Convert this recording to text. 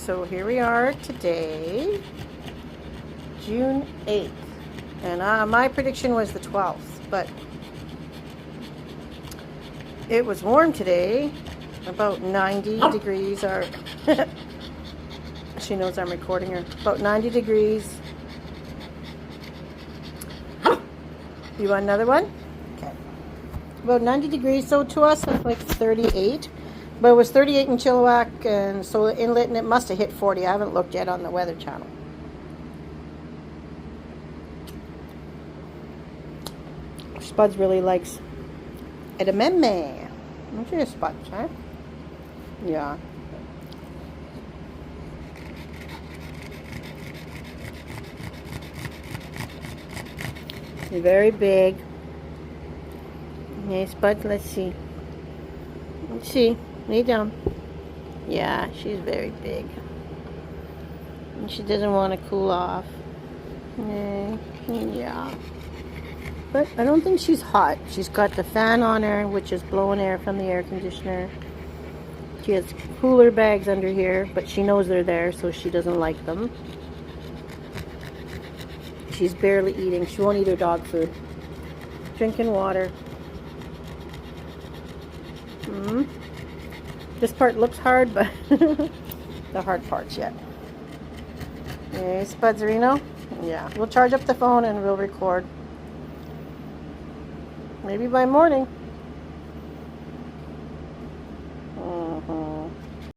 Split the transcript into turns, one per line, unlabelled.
So here we are today, June 8th. And my prediction was the 12th, but it was warm today, about 90 degrees. She knows I'm recording her. About 90 degrees. You want another one? Okay. About 90 degrees, so to us it's like 38. But it was 38 in Chilliwack, and so the inlet, and it must have hit 40. I haven't looked yet on the Weather Channel. Spudz really likes edamame. Don't you, Spudz, huh? Yeah. You're very big. Hey, Spudz, let's see. Let's see. Lay down. Yeah, she's very big. And she doesn't want to cool off. Yeah. But I don't think she's hot. She's got the fan on her, which is blowing air from the air conditioner. She has cooler bags under here, but she knows they're there, so she doesn't like them. She's barely eating. She won't eat her dog food. Drinking water. This part looks hard, but the hard part's yet. Hey, Spudzerino? Yeah, we'll charge up the phone and we'll record. Maybe by morning.